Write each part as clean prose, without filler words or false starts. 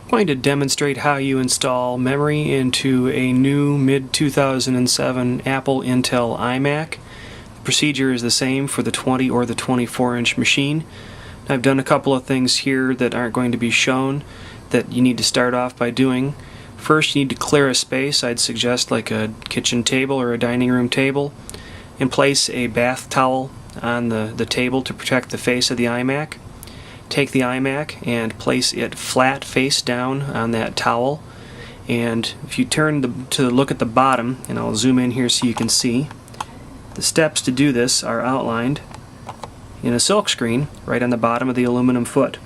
I'm going to demonstrate how you install memory into a new mid-2007 Apple Intel iMac. The procedure is the same for the 20 or the 24-inch machine. I've done a couple of things here that aren't going to be shown that you need to start off by doing. First, you need to clear a space. I'd suggest like a kitchen table or a dining room table, and place a bath towel on the table to protect the face of the iMac. Take the iMac and place it flat face down on that towel, and if you turn to look at the bottom, and I'll zoom in here so you can see, the steps to do this are outlined in a silk screen right on the bottom of the aluminum foot.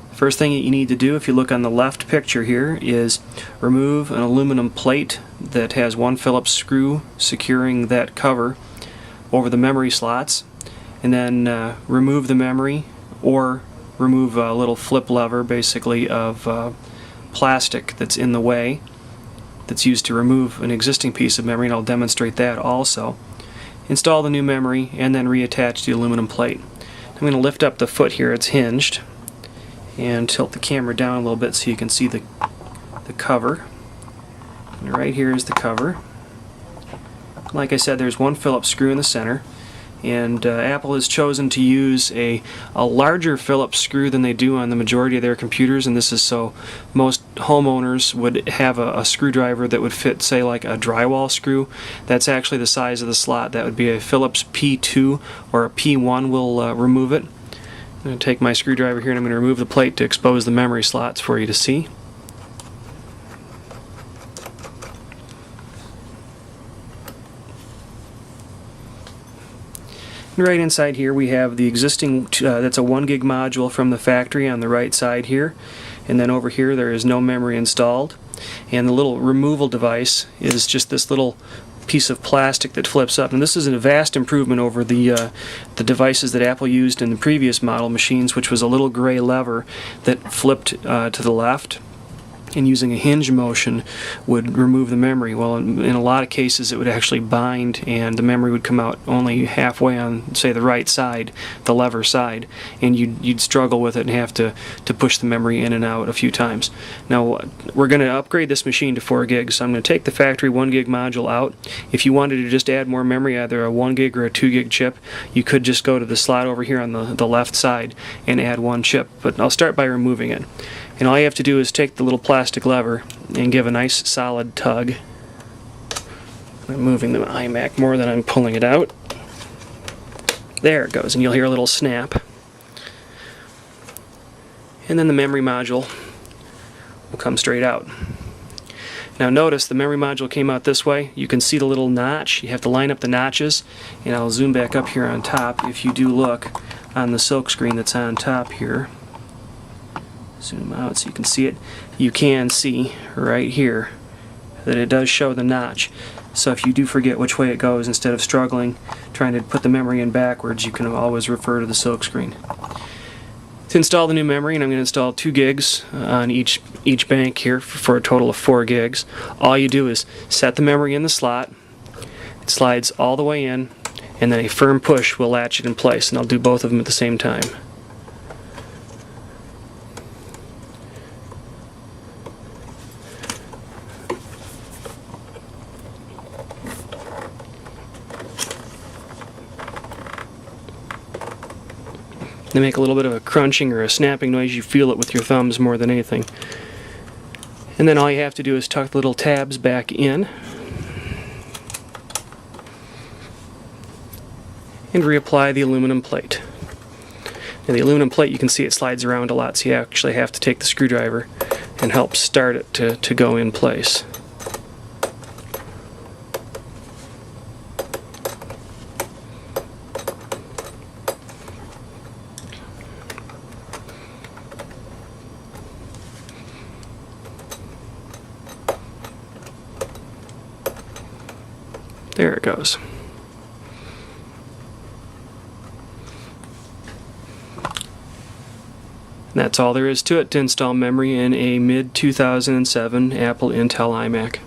The first thing that you need to do, if you look on the left picture here, is remove an aluminum plate that has one Phillips screw securing that cover over the memory slots, and then remove the memory, or remove a little flip lever basically of plastic that's in the way that's used to remove an existing piece of memory, and I'll demonstrate that also. Install the new memory and then reattach the aluminum plate. I'm going to lift up the foot here, it's hinged, and tilt the camera down a little bit so you can see the cover. And right here is the cover. Like I said, there's one Phillips screw in the center, and Apple has chosen to use a larger Phillips screw than they do on the majority of their computers, and this is so most homeowners would have a screwdriver that would fit, say, like a drywall screw. That's actually the size of the slot. That would be a Phillips P2 or a P1 will remove it. I'm going to take my screwdriver here and I'm going to remove the plate to expose the memory slots for you to see. And right inside here we have the existing, that's a 1 gig module from the factory on the right side here, and then over here there is no memory installed, and the little removal device is just this little piece of plastic that flips up, and this is a vast improvement over the devices that Apple used in the previous model machines, which was a little gray lever that flipped to the left, and using a hinge motion would remove the memory. Well, in a lot of cases it would actually bind, and the memory would come out only halfway on, say, the right side, the lever side, and you'd struggle with it and have to push the memory in and out a few times. Now, we're going to upgrade this machine to 4 gigs, so I'm going to take the factory 1 gig module out. If you wanted to just add more memory, either a 1 gig or a 2 gig chip, you could just go to the slot over here on the left side and add one chip, but I'll start by removing it. And all you have to do is take the little plastic lever and give a nice solid tug. I'm moving the iMac more than I'm pulling it out. There it goes, and you'll hear a little snap. And then the memory module will come straight out. Now notice the memory module came out this way. You can see the little notch. You have to line up the notches, and I'll zoom back up here on top. If you do look on the silk screen that's on top here, zoom out so you can see it, you can see right here that it does show the notch. So if you do forget which way it goes, instead of struggling trying to put the memory in backwards, you can always refer to the silk screen. To install the new memory, and I'm going to install 2 gigs on each bank here for a total of 4 gigs, all you do is set the memory in the slot, it slides all the way in, and then a firm push will latch it in place, and I'll do both of them at the same time. They make a little bit of a crunching or a snapping noise. You feel it with your thumbs more than anything. And then all you have to do is tuck the little tabs back in and reapply the aluminum plate. Now the aluminum plate, you can see it slides around a lot, so you actually have to take the screwdriver and help start it to go in place. There it goes. And that's all there is to it to install memory in a mid-2007 Apple Intel iMac.